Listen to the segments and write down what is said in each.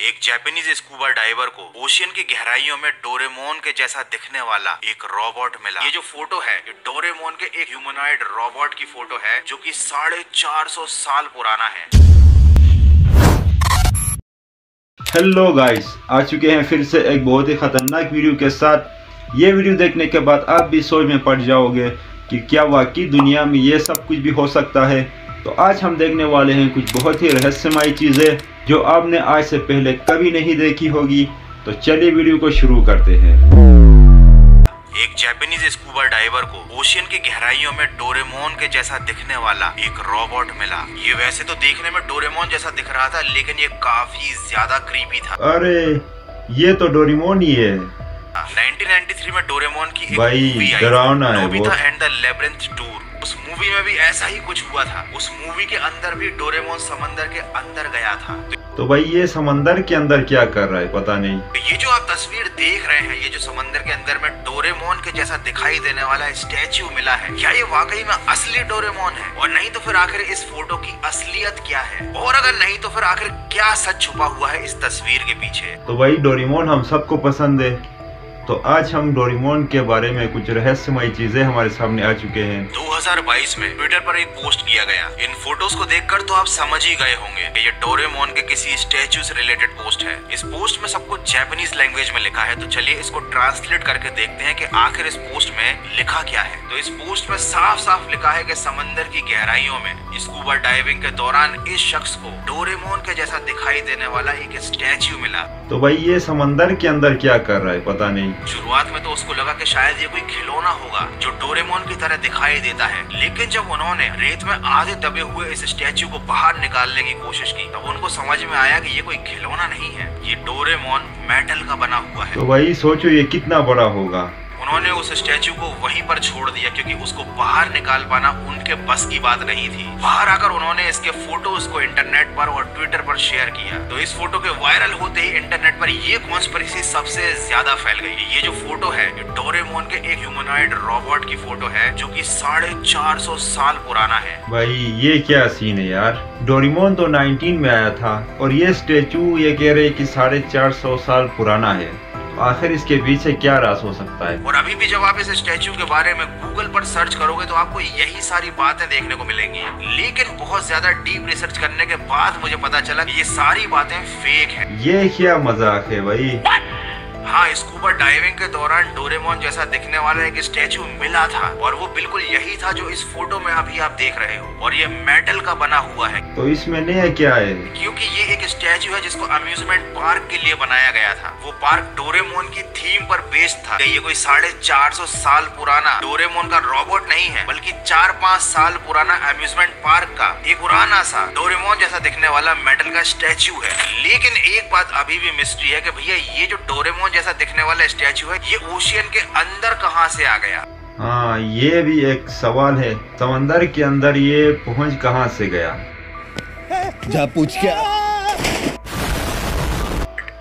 एक Japanese scuba diver को ocean की गहराइयों में डोरेमोन के जैसा दिखने वाला एक रोबोट मिला। ये जो फोटो है ये डोरेमोन के एक ह्यूमनॉइड रोबोट की फोटो है जो कि 450 साल पुराना है। हेलो गाइस, आ चुके हैं फिर से एक बहुत ही खतरनाक वीडियो के साथ। ये वीडियो देखने के बाद आप भी सोच में पड़ जाओगे कि क्या वाकई दुनिया में ये सब कुछ भी हो सकता है। तो आज हम देखने वाले हैं कुछ बहुत ही रहस्यमयी चीज़ें जो आपने आज से पहले कभी नहीं देखी होगी। तो चलिए वीडियो को शुरू करते हैं। एक जापानीज स्कूबा डाइवर को ओशियन की गहराइयों में डोरेमोन के जैसा दिखने वाला एक रोबोट मिला। ये वैसे तो देखने में डोरेमोन जैसा दिख रहा था, लेकिन ये काफी ज्यादा क्रीपी था। अरे ये तो डोरेमोन ही है। 1993 में डोरेमोन की एक भाई मूवी आई, डरावना है नोबिता वो। And the labyrinth tour. उस मूवी में भी ऐसा ही कुछ हुआ था। उस मूवी के अंदर भी डोरेमोन समंदर के अंदर गया था। तो भाई ये समंदर के अंदर क्या कर रहा है पता नहीं। ये जो आप तस्वीर देख रहे हैं, ये जो समंदर के अंदर में डोरेमोन के जैसा दिखाई देने वाला स्टैच्यू मिला है, क्या ये वाकई में असली डोरेमोन है? और नहीं तो फिर आखिर इस फोटो की असलियत क्या है? और अगर नहीं तो फिर आखिर क्या सच छुपा हुआ है इस तस्वीर के पीछे? तो भाई डोरेमोन हम सबको पसंद है, तो आज हम डोरेमोन के बारे में कुछ रहस्यमयी चीजें हमारे सामने आ चुके हैं। 2022 में ट्विटर पर एक पोस्ट किया गया। इन फोटोज को देखकर तो आप समझ ही गए होंगे कि ये डोरेमोन के किसी स्टैच्यू से रिलेटेड पोस्ट है। इस पोस्ट में सब कुछ जापानीज लैंग्वेज में लिखा है, तो चलिए इसको ट्रांसलेट करके देखते हैं कि आखिर इस पोस्ट में लिखा क्या है। तो इस पोस्ट में साफ साफ लिखा है कि समंदर की गहराइयों में स्कूबा डाइविंग के दौरान इस शख्स को डोरेमोन के जैसा दिखाई देने वाला एक स्टैच्यू मिला। तो भाई ये समंदर के अंदर क्या कर रहा है पता नहीं। शुरुआत में तो उसको लगा कि शायद ये कोई खिलौना होगा जो डोरेमोन की तरह दिखाई देता है, लेकिन जब उन्होंने रेत में आधे दबे हुए इस स्टैच्यू को बाहर निकालने की कोशिश की, तब उनको समझ में आया कि ये कोई खिलौना नहीं है, ये डोरेमोन मेटल का बना हुआ है। तो भाई सोचो ये कितना बड़ा होगा। उन्होंने उस स्टैच्यू को वहीं पर छोड़ दिया क्योंकि उसको बाहर निकाल पाना उनके बस की बात नहीं थी। बाहर आकर उन्होंने इसके फोटोज को इंटरनेट पर और ट्विटर पर शेयर किया। तो इस फोटो के वायरल होते ही इंटरनेट पर ये कॉन्स्पिरेसी सबसे ज्यादा फैल गई। ये जो फोटो है ये डोरेमोन के एक ह्यूमनॉइड रोबोट की फोटो है जो कि 450 साल पुराना है। भाई ये क्या सीन है यार। डोरेमोन तो 19 में आया था और ये स्टैचू ये कह रहे कि 450 साल पुराना है। आखिर इसके पीछे क्या राज हो सकता है? और अभी भी जब आप इस स्टैच्यू के बारे में गूगल पर सर्च करोगे तो आपको यही सारी बातें देखने को मिलेंगी, लेकिन बहुत ज्यादा डीप रिसर्च करने के बाद मुझे पता चला कि ये सारी बातें फेक हैं। ये क्या मजाक है भाई। हाँ, स्कूबा डाइविंग के दौरान डोरेमोन जैसा दिखने वाला एक स्टैचू मिला था और वो बिल्कुल यही था जो इस फोटो में अभी आप देख रहे हो, और ये मेटल का बना हुआ है। तो इसमें नया क्या है? क्योंकि ये एक स्टैचू है जिसको अम्यूजमेंट पार्क के लिए बनाया गया था। वो पार्क डोरेमोन की थीम पर बेस्ड था। ये कोई 450 साल पुराना डोरेमोन का रोबोट नहीं है, बल्कि 4-5 साल पुराना अम्यूजमेंट पार्क का एक पुराना सा डोरेमोन जैसा दिखने वाला मेटल का स्टैचू है। लेकिन एक बात अभी भी मिस्ट्री है कि भैया ये जो डोरेमोन जैसा दिखने वाला स्टैचू है ये ओशियन के अंदर कहां से आ गया? हाँ, ये भी एक सवाल है। समंदर के अंदर ये पहुंच कहां से गया? जा पूछ क्या।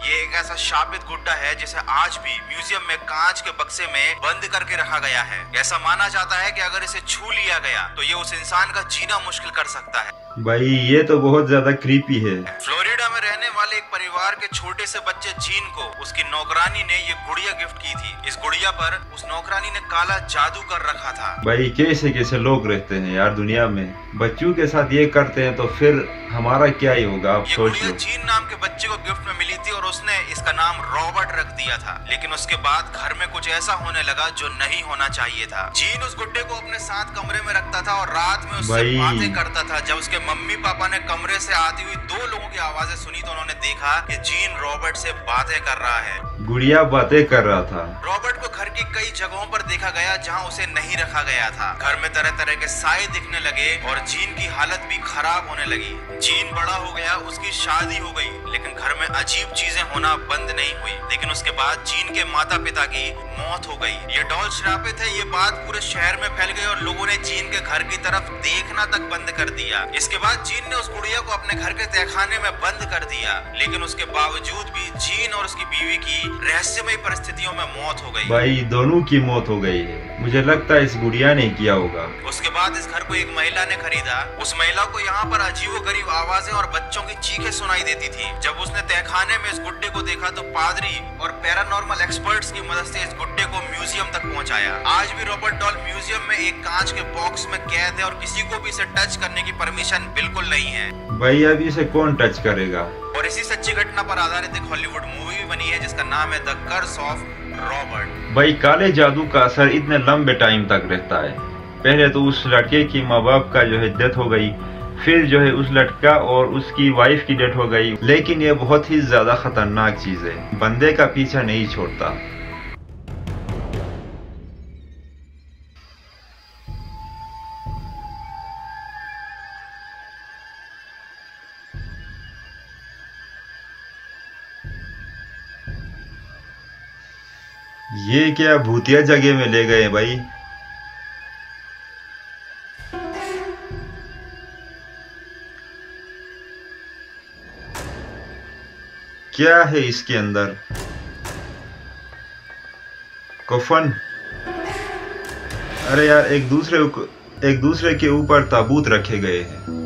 ये एक ऐसा शापित गुड्डा है जिसे आज भी म्यूजियम में कांच के बक्से में बंद करके रखा गया है। ऐसा माना जाता है कि अगर इसे छू लिया गया तो ये उस इंसान का जीना मुश्किल कर सकता है। भाई ये तो बहुत ज्यादा क्रीपी है। फ्लोरिडा में रहने वाले एक परिवार के छोटे से बच्चे जीन को उसकी नौकरानी ने ये गुड़िया गिफ्ट की थी। इस गुड़िया पर उस नौकरानी ने काला जादू कर रखा था। भाई कैसे कैसे लोग रहते हैं यार दुनिया में। बच्चों के साथ ये करते हैं तो फिर हमारा क्या ही होगा, आप ये सोच गुड़िया लो। जीन नाम के बच्चे को गिफ्ट में मिली थी और उसने इसका नाम रॉबर्ट रख दिया था। लेकिन उसके बाद घर में कुछ ऐसा होने लगा जो नहीं होना चाहिए था। जीन उस गुड्डे को अपने साथ कमरे में रखता था और रात में उससे भाई। बातें करता था। जब उसके मम्मी पापा ने कमरे से आती हुई 2 लोगों की आवाजें सुनी तो उन्होंने देखा कि जीन रॉबर्ट से बातें कर रहा है। गुड़िया बातें कर रहा था। रॉबर्ट को घर की कई जगहों पर देखा गया जहां उसे नहीं रखा गया था। घर में तरह तरह के साए दिखने लगे और जीन की हालत भी खराब होने लगी। जीन बड़ा हो गया, उसकी शादी हो गई, लेकिन घर में अजीब चीजें होना बंद नहीं हुई, लेकिन उसके बाद जीन के माता पिता की मौत हो गई। ये डॉल श्रापित है, ये बात पूरे शहर में फैल गई और लोगों ने जीन के घर की तरफ देखना तक बंद कर दिया। इसके बाद जीन ने उस गुड़िया को अपने घर के तहखाने में बंद कर दिया, लेकिन उसके बावजूद भी जीन और उसकी बीवी की रहस्यमयी परिस्थितियों में मौत हो गई। भाई दोनों की मौत हो गई है, मुझे लगता है इस गुड़िया ने किया होगा। उसके बाद इस घर को एक महिला ने खरीदा। उस महिला को यहाँ पर अजीबोगरीब आवाजें और बच्चों की चीखें सुनाई देती थी। जब उसने तहखाने में इस गुड्डे को देखा तो पादरी और पैरानॉर्मल एक्सपर्ट्स की मदद से इस गुड्डे को म्यूजियम तक पहुँचाया। आज भी रॉबर्ट डॉल म्यूजियम में एक कांच के बॉक्स में कैद है और किसी को भी इसे टच करने की परमिशन बिल्कुल नहीं है। भाई अब इसे कौन टच करेगा। और इसी सच्ची घटना पर आधारित एक हॉलीवुड मूवी भी बनी है जिसका नाम है द कर्स ऑफ रॉबर्ट। भाई काले जादू का असर इतने लंबे टाइम तक रहता है। पहले तो उस लड़के की माँ बाप का जो है डेथ हो गई, फिर जो है उस लड़का और उसकी वाइफ की डेथ हो गई। लेकिन ये बहुत ही ज्यादा खतरनाक चीज है, बंदे का पीछा नहीं छोड़ता। ये क्या भूतिया जगह में ले गए भाई। क्या है इसके अंदर? कफन। अरे यार एक दूसरे के ऊपर ताबूत रखे गए हैं।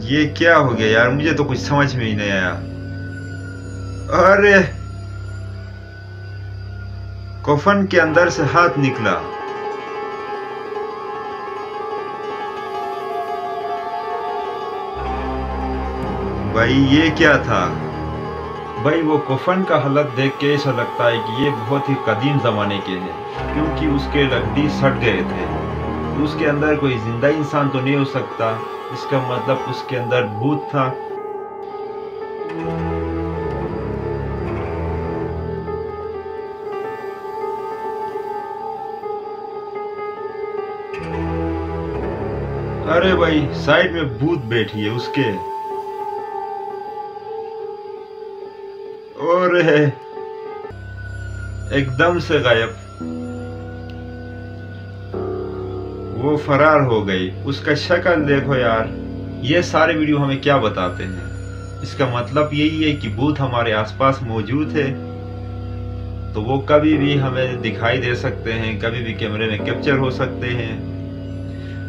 ये क्या हो गया यार, मुझे तो कुछ समझ में ही नहीं आया। अरे कफन के अंदर से हाथ निकला। भाई ये क्या था? भाई वो कफन का हालत देख के ऐसा लगता है कि ये बहुत ही कदीम जमाने के हैं, क्योंकि उसके लकड़ी सट गए थे। उसके अंदर कोई जिंदा इंसान तो नहीं हो सकता, इसका मतलब उसके अंदर भूत था। अरे भाई साइड में भूत बैठी है उसके। और है एकदम से गायब, वो फरार हो गई। उसका शक्ल देखो यार। ये सारे वीडियो हमें क्या बताते हैं? इसका मतलब यही है कि भूत हमारे आसपास मौजूद है, तो वो कभी भी हमें दिखाई दे सकते हैं, कभी भी कैमरे में कैप्चर हो सकते हैं।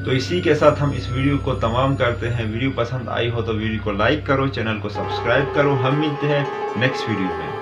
तो इसी के साथ हम इस वीडियो को तमाम करते हैं। वीडियो पसंद आई हो तो वीडियो को लाइक करो, चैनल को सब्सक्राइब करो। हम मिलते हैं नेक्स्ट वीडियो में।